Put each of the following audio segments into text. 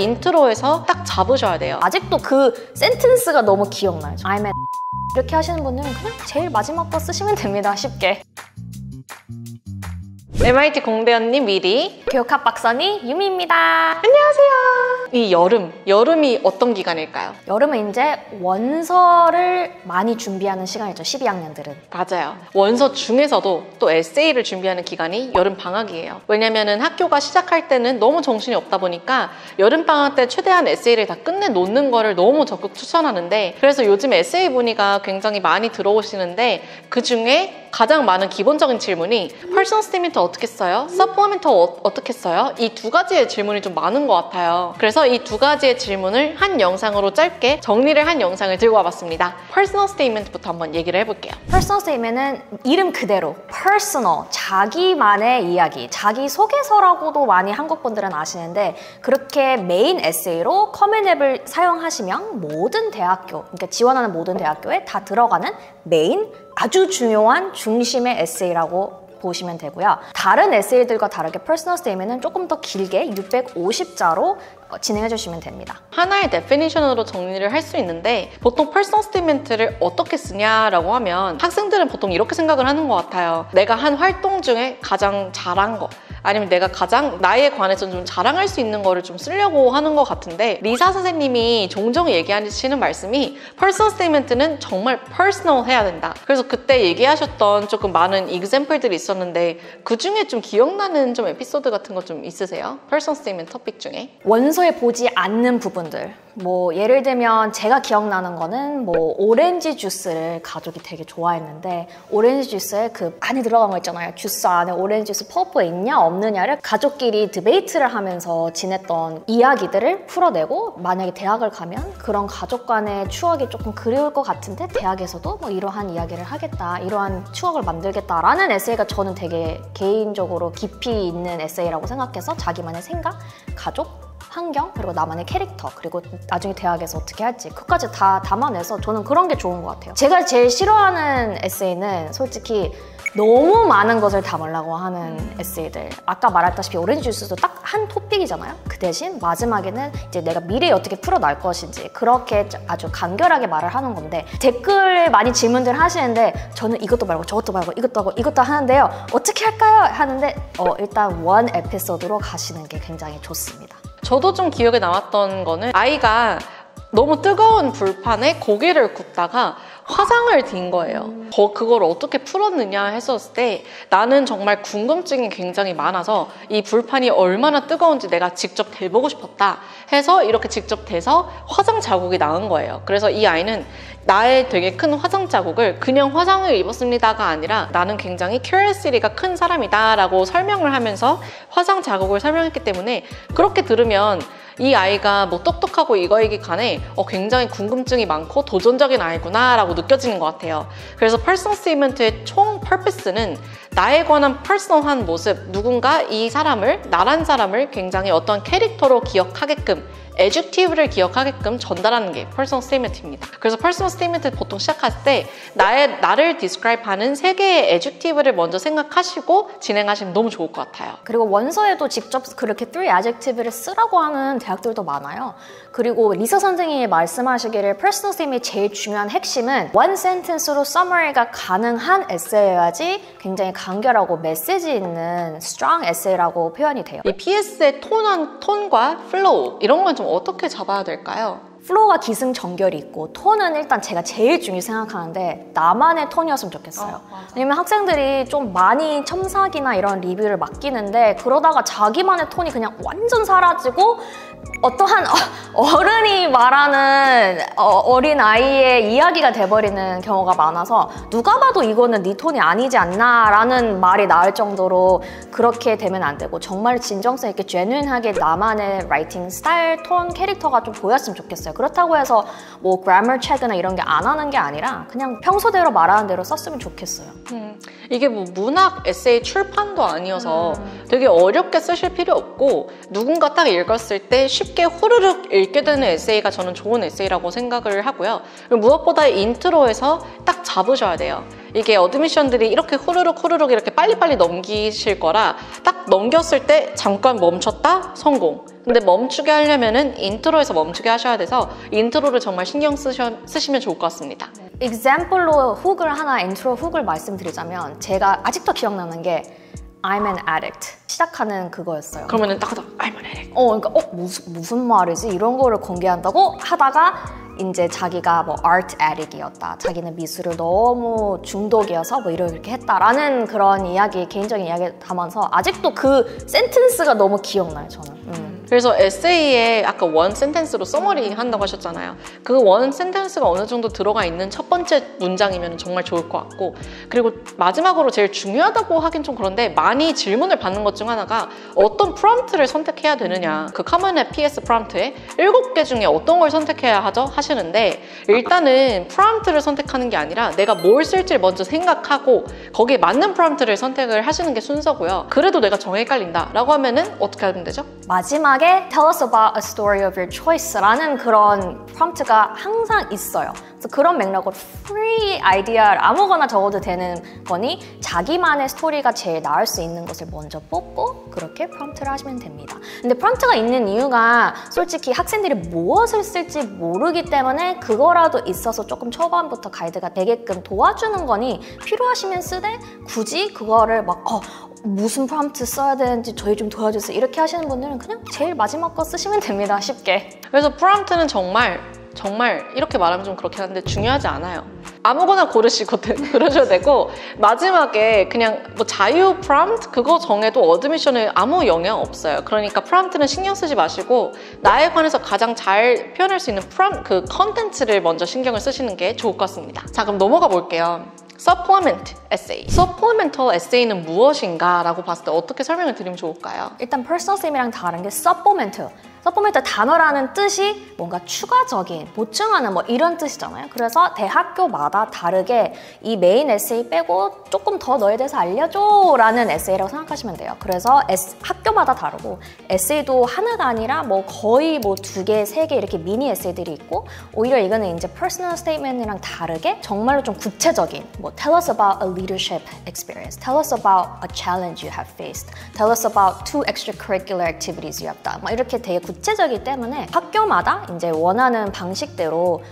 인트로에서 딱 잡으셔야 돼요. 아직도 그 센텐스가 너무 기억나요. I'm at 이렇게 하시는 분들은 그냥 제일 마지막 거 쓰시면 됩니다. 쉽게. MIT 공대원님 미리, 교육학 박사님 유미입니다. 안녕하세요. 이 여름이 어떤 기간일까요? 여름은 이제 원서를 많이 준비하는 시간이죠. 12학년들은. 맞아요. 원서 중에서도 또 에세이를 준비하는 기간이 여름 방학이에요. 왜냐면은 학교가 시작할 때는 너무 정신이 없다 보니까 여름 방학 때 최대한 에세이를 다 끝내놓는 거를 너무 적극 추천하는데, 그래서 요즘 에세이 문의가 굉장히 많이 들어오시는데 그 중에 가장 많은 기본적인 질문이 퍼스널 스테이트먼트 어떻게 써요? 서포먼트 어떻게 써요? 이 두 가지의 질문이 좀 많은 것 같아요. 그래서 이 두 가지의 질문을 한 영상으로 짧게 정리를 한 영상을 들고 와봤습니다. 퍼스널 스테이트먼트부터 한번 얘기를 해볼게요. 퍼스널 스테이트먼트는 이름 그대로 퍼스널, 자기만의 이야기, 자기소개서라고도 많이 한국 분들은 아시는데, 그렇게 메인 에세이로 커먼 앱을 사용하시면 모든 대학교, 그러니까 지원하는 모든 대학교에 다 들어가는 메인, 아주 중요한 중심의 에세이라고 보시면 되고요. 다른 에세이들과 다르게 퍼스널 스테이트먼트는 조금 더 길게 650자로 진행해 주시면 됩니다. 하나의 데피니션으로 정리를 할 수 있는데, 보통 퍼스널 스테이트먼트를 어떻게 쓰냐라고 하면 학생들은 보통 이렇게 생각을 하는 것 같아요. 내가 한 활동 중에 가장 잘한 거, 아니면 내가 가장 나에 관해서 좀 자랑할 수 있는 거를 좀 쓰려고 하는 것 같은데, 리사 선생님이 종종 얘기하시는 말씀이 퍼스널 스테이트먼트는 정말 퍼스널 해야 된다. 그래서 그때 얘기하셨던 조금 많은 example들이 있었는데, 그 중에 좀 기억나는 좀 에피소드 같은 거 좀 있으세요? 퍼스널 스테이트먼트 토픽 중에? 원서에 보지 않는 부분들, 뭐 예를 들면 제가 기억나는 거는 뭐 오렌지 주스를 가족이 되게 좋아했는데, 오렌지 주스에 그 안에 들어간 거 있잖아요. 주스 안에 오렌지 주스 펄프가 있냐 없느냐를 가족끼리 디베이트를 하면서 지냈던 이야기들을 풀어내고, 만약에 대학을 가면 그런 가족 간의 추억이 조금 그리울 것 같은데 대학에서도 뭐 이러한 이야기를 하겠다, 이러한 추억을 만들겠다라는 에세이가 저는 되게 개인적으로 깊이 있는 에세이라고 생각해서 자기만의 생각, 가족, 환경, 그리고 나만의 캐릭터, 그리고 나중에 대학에서 어떻게 할지 그것까지 다 담아내서 저는 그런 게 좋은 것 같아요. 제가 제일 싫어하는 에세이는 솔직히 너무 많은 것을 담으려고 하는 에세이들. 아까 말했다시피 오렌지 주스도 딱 한 토픽이잖아요. 그 대신 마지막에는 이제 내가 미래에 어떻게 풀어날 것인지 그렇게 아주 간결하게 말을 하는 건데, 댓글에 많이 질문들 하시는데 저는 이것도 말고 저것도 말고 이것도 하고 이것도 하는데요. 어떻게 할까요? 하는데 일단 원 에피소드로 가시는 게 굉장히 좋습니다. 저도 좀 기억에 남았던 거는, 아이가 너무 뜨거운 불판에 고기를 굽다가 화상을 띈 거예요. 그걸 어떻게 풀었느냐 했었을 때, 나는 정말 궁금증이 굉장히 많아서 이 불판이 얼마나 뜨거운지 내가 직접 대보고 싶었다 해서 이렇게 직접 대서 화상 자국이 나은 거예요. 그래서 이 아이는 나의 되게 큰 화상 자국을 그냥 화상을 입었습니다가 아니라 나는 굉장히 curiosity가 큰 사람이다 라고 설명을 하면서 화상 자국을 설명했기 때문에, 그렇게 들으면 이 아이가 뭐 똑똑하고 이거이기 간에 굉장히 궁금증이 많고 도전적인 아이구나 라고 느껴지는 것 같아요. 그래서 퍼스널 스테이트먼트의 총 퍼포스는 나에 관한 퍼스널한 모습, 누군가 이 사람을, 나란 사람을 굉장히 어떤 캐릭터로 기억하게끔, adjective를 기억하게끔 전달하는 게 퍼스널 스테이트먼트입니다. 그래서 퍼스널 스테이트먼트 보통 시작할 때 나를 describe하는 3개의 adjective를 먼저 생각하시고 진행하시면 너무 좋을 것 같아요. 그리고 원서에도 직접 그렇게 3 adjective를 쓰라고 하는 대학들도 많아요. 그리고 리사 선생님이 말씀하시기를 퍼스널 스테이트먼트의 제일 중요한 핵심은 one sentence로 summary가 가능한 에세이여야지 굉장히 간결하고 메시지 있는 strong 에세이라고 표현이 돼요. 이 PS의 톤과 flow 이런 건 좀 어떻게 잡아야 될까요? 플로우가 기승전결이 있고, 톤은 일단 제가 제일 중요히 생각하는데 나만의 톤이었으면 좋겠어요. 왜냐면 학생들이 좀 많이 첨삭이나 이런 리뷰를 맡기는데 그러다가 자기만의 톤이 그냥 완전 사라지고 어떠한 어른이 말하는 어린 아이의 이야기가 돼버리는 경우가 많아서, 누가 봐도 이거는 네 톤이 아니지 않나 라는 말이 나올 정도로 그렇게 되면 안 되고, 정말 진정성 있게 genuine하게 나만의 라이팅 스타일, 톤, 캐릭터가 좀 보였으면 좋겠어요. 그렇다고 해서 뭐 그래머 체크나 이런 게 안 하는 게 아니라 그냥 평소대로 말하는 대로 썼으면 좋겠어요. 이게 뭐 문학 에세이 출판도 아니어서 되게 어렵게 쓰실 필요 없고, 누군가 딱 읽었을 때 쉽게 후루룩 읽게 되는 에세이가 저는 좋은 에세이라고 생각을 하고요. 그리고 무엇보다 인트로에서 딱 잡으셔야 돼요. 이게 어드미션들이 이렇게 후루룩 이렇게 빨리빨리 넘기실 거라 딱 넘겼을 때 잠깐 멈췄다 성공. 근데 멈추게 하려면은 인트로에서 멈추게 하셔야 돼서 인트로를 정말 신경 쓰시면 좋을 것 같습니다. example로 훅을 하나, 인트로 훅을 말씀드리자면 제가 아직도 기억나는 게 I'm an addict 시작하는 그거였어요. 그러면은 딱 I'm an addict. 그러니까 무슨 말이지? 이런 거를 공개한다고 하다가 이제 자기가 뭐 art addict이었다. 자기는 미술을 너무 중독이어서 뭐 이렇게 했다라는 그런 이야기, 개인적인 이야기를 담아서 아직도 그 센텐스가 너무 기억나요, 저는. 그래서 에세이에 아까 원 센텐스로 서머리 한다고 하셨잖아요. 그 원 센텐스가 어느 정도 들어가 있는 첫 번째 문장이면 정말 좋을 것 같고, 그리고 마지막으로 제일 중요하다고 하긴 좀 그런데 많이 질문을 받는 것 중 하나가 어떤 프롬프트를 선택해야 되느냐. 그 커먼 앱 PS 프롬프트에 7개 중에 어떤 걸 선택해야 하죠? 하시는데 일단은 프롬프트를 선택하는 게 아니라 내가 뭘 쓸지를 먼저 생각하고 거기에 맞는 프롬프트를 선택을 하시는 게 순서고요. 그래도 내가 정말 헷갈린다 라고 하면은 어떻게 하면 되죠? 마지막에 Tell us about a story of your choice라는 그런 프롬프트가 항상 있어요. 그래서 그런 맥락으로 free idea 아무거나 적어도 되는 거니 자기만의 스토리가 제일 나을 수 있는 것을 먼저 뽑고 그렇게 프롬프트를 하시면 됩니다. 근데 프롬프트가 있는 이유가 솔직히 학생들이 무엇을 쓸지 모르기 때문에 그거라도 있어서 조금 초반부터 가이드가 되게끔 도와주는 거니 필요하시면 쓰되 굳이 그거를 막 무슨 프롬프트 써야 되는지 저희 좀 도와주세요 이렇게 하시는 분들은 그냥 제일 마지막 거 쓰시면 됩니다. 쉽게. 그래서 프롬프트는 정말 이렇게 말하면 좀 그렇긴 한데 중요하지 않아요. 아무거나 고르시고 그러셔도 되고 마지막에 그냥 뭐 자유 프롬프트 그거 정해도 어드미션에 아무 영향 없어요. 그러니까 프롬프트는 신경 쓰지 마시고 나에 관해서 가장 잘 표현할 수 있는 그 컨텐츠를 먼저 신경을 쓰시는 게 좋을 것 같습니다. 자, 그럼 넘어가 볼게요. Supplement essay. Supplemental essay는 무엇인가 라고 봤을 때 어떻게 설명을 드리면 좋을까요? 일단 personal statement이랑 다른 게 supplement. supplement 단어라는 뜻이 뭔가 추가적인, 보충하는 뭐 이런 뜻이잖아요. 그래서 대학교마다 다르게 이 메인 에세이 빼고 조금 더 너에 대해서 알려줘 라는 에세이라고 생각하시면 돼요. 그래서 학교마다 다르고 에세이도 하나가 아니라 뭐 거의 뭐 2개, 3개 이렇게 미니 에세이들이 있고 오히려 이거는 이제 personal statement이랑 다르게 정말로 좀 구체적인 뭐 tell us about a leadership experience, tell us about a challenge you have faced, tell us about 2 extracurricular activities you have done 막 이렇게 되게 구체적이기 때문에 학교마다 이제 원하는 방식대로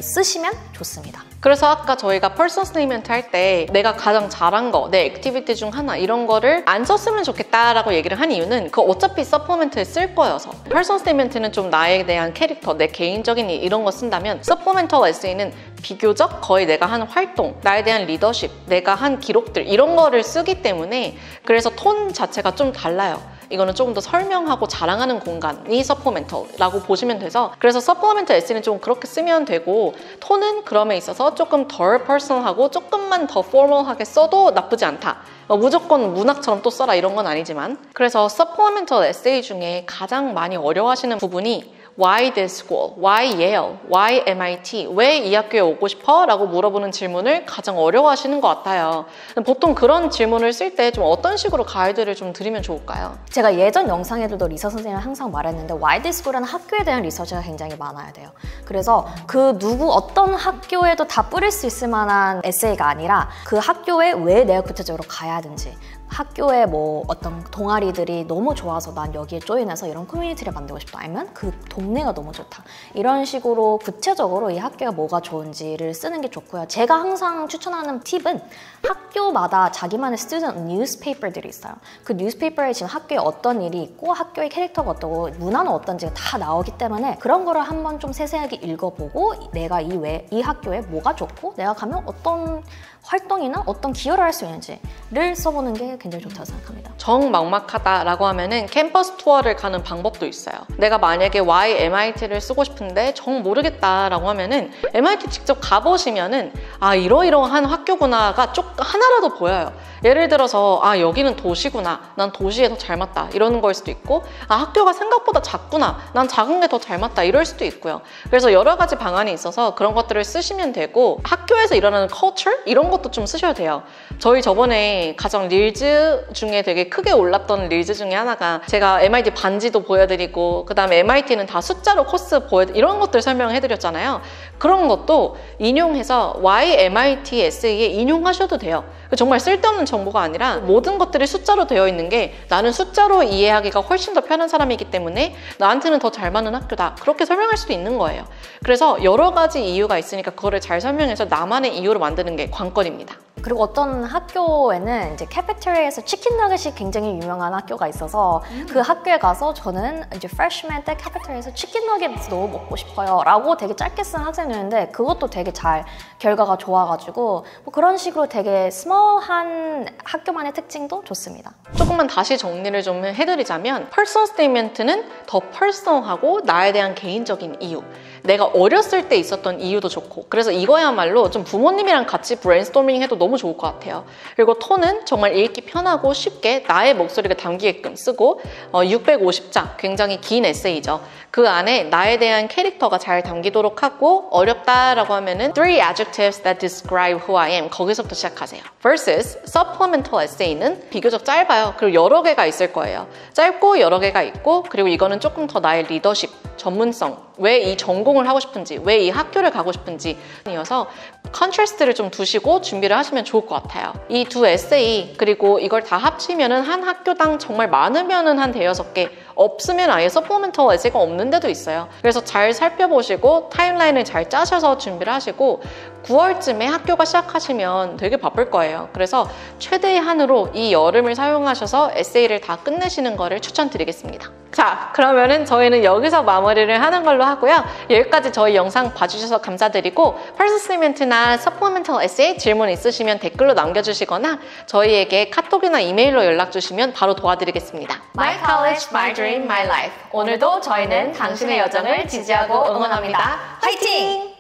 쓰시면 좋습니다. 그래서 아까 저희가 퍼스널 스테이트먼트 할 때 내가 가장 잘한 거, 내 액티비티 중 하나 이런 거를 안 썼으면 좋겠다라고 얘기를 한 이유는 그 어차피 서포먼트에 쓸 거여서. 퍼스널 스테이트먼트는 좀 나에 대한 캐릭터, 내 개인적인 일 이런 거 쓴다면 서포멘털 에세이는 비교적 거의 내가 하는 활동, 나에 대한 리더십, 내가 한 기록들 이런 거를 쓰기 때문에 그래서 톤 자체가 좀 달라요. 이거는 조금 더 설명하고 자랑하는 공간이 서포멘털이라고 보시면 돼서 그래서 서포멘털 에세이는 좀 그렇게 쓰면 되고 톤은 그럼에 있어서 조금 덜 퍼스널하고 조금만 더 포멀하게 써도 나쁘지 않다. 무조건 문학처럼 또 써라 이런 건 아니지만 그래서 서포멘털 에세이 중에 가장 많이 어려워하시는 부분이 Why this school? Why Yale? Why MIT? 왜 이 학교에 오고 싶어? 라고 물어보는 질문을 가장 어려워하시는 것 같아요. 보통 그런 질문을 쓸 때 좀 어떤 식으로 가이드를 좀 드리면 좋을까요? 제가 예전 영상에도 리서 선생님이 항상 말했는데 Why this school라는 학교에 대한 리서치가 굉장히 많아야 돼요. 그래서 그 누구 어떤 학교에도 다 뿌릴 수 있을 만한 에세이가 아니라 그 학교에 왜 내가 구체적으로 가야 하는지 학교에 뭐 어떤 동아리들이 너무 좋아서 난 여기에 조인해서 이런 커뮤니티를 만들고 싶다 아니면 그 동네가 너무 좋다 이런 식으로 구체적으로 이 학교가 뭐가 좋은지를 쓰는 게 좋고요. 제가 항상 추천하는 팁은 학교마다 자기만의 스튜던트 뉴스페이퍼들이 있어요. 그 뉴스페이퍼에 지금 학교에 어떤 일이 있고 학교의 캐릭터가 어떠고 문화는 어떤지가 다 나오기 때문에 그런 거를 한번 좀 세세하게 읽어보고 내가 이 학교에 뭐가 좋고 내가 가면 어떤 활동이나 어떤 기여를 할 수 있는지를 써보는 게 굉장히 좋다고 생각합니다. 정막막하다라고 하면은 캠퍼스 투어를 가는 방법도 있어요. 내가 만약에 Why MIT를 쓰고 싶은데 정 모르겠다라고 하면은 MIT 직접 가보시면은 아 이러이러한 학교구나가 하나라도 보여요. 예를 들어서 아 여기는 도시구나, 난 도시에 더 잘 맞다 이러는 거일 수도 있고 아 학교가 생각보다 작구나, 난 작은 게 더 잘 맞다 이럴 수도 있고요. 그래서 여러 가지 방안이 있어서 그런 것들을 쓰시면 되고 학교에서 일어나는 culture 이런 것도 좀 쓰셔야 돼요. 저희 저번에 가장 릴즈 릴즈 중에 되게 크게 올랐던 릴즈 중에 하나가 제가 MIT 반지도 보여드리고 그 다음에 MIT는 다 숫자로 코스 이런 것들 설명해드렸잖아요. 그런 것도 인용해서 YMIT SE에 인용하셔도 돼요. 정말 쓸데없는 정보가 아니라 모든 것들이 숫자로 되어 있는 게 나는 숫자로 이해하기가 훨씬 더 편한 사람이기 때문에 나한테는 더 잘 맞는 학교다. 그렇게 설명할 수도 있는 거예요. 그래서 여러 가지 이유가 있으니까 그거를 잘 설명해서 나만의 이유로 만드는 게 관건입니다. 그리고 어떤 학교에는 이제 캐피테리아에서 치킨 너겟이 굉장히 유명한 학교가 있어서 그 학교에 가서 저는 이제 프레시맨 때 캐피테리아에서 치킨 너겟 너무 먹고 싶어요 라고 되게 짧게 쓴 학생이었는데 그것도 되게 잘 결과가 좋아가지고 뭐 그런 식으로 되게 스몰한 학교만의 특징도 좋습니다. 조금만 다시 정리를 좀 해드리자면 퍼스널 스테이트먼트는 더 퍼스널하고 나에 대한 개인적인 이유, 내가 어렸을 때 있었던 이유도 좋고 그래서 이거야말로 좀 부모님이랑 같이 브레인스토밍 해도 너무 좋을 것 같아요. 그리고 톤은 정말 읽기 편하고 쉽게 나의 목소리가 담기게끔 쓰고 650자 굉장히 긴 에세이죠. 그 안에 나에 대한 캐릭터가 잘 담기도록 하고 어렵다라고 하면은 3 adjectives that describe who I am 거기서부터 시작하세요. versus supplemental essay는 비교적 짧아요. 그리고 여러 개가 있을 거예요. 짧고 여러 개가 있고 그리고 이거는 조금 더 나의 리더십, 전문성, 왜 이 전공을 하고 싶은지, 왜 이 학교를 가고 싶은지 이어서 컨트라스트를 좀 두시고 준비를 하시면 좋을 것 같아요. 이 두 에세이 그리고 이걸 다 합치면은 한 학교당 정말 많으면은 한 5-6개, 없으면 아예 서포멘털 에세이가 없는 데도 있어요. 그래서 잘 살펴보시고 타임라인을 잘 짜셔서 준비를 하시고 9월쯤에 학교가 시작하시면 되게 바쁠 거예요. 그래서 최대의 한으로 이 여름을 사용하셔서 에세이를 다 끝내시는 거를 추천드리겠습니다. 자, 그러면은 저희는 여기서 마무리를 하는 걸로 하고요. 여기까지 저희 영상 봐주셔서 감사드리고 퍼스널 스테이트먼트나 서포멘털 에세이 질문 있으시면 댓글로 남겨주시거나 저희에게 카톡이나 이메일로 연락 주시면 바로 도와드리겠습니다. My college, my dream, my life. 오늘도 저희는 당신의 여정을 지지하고 응원합니다. 화이팅!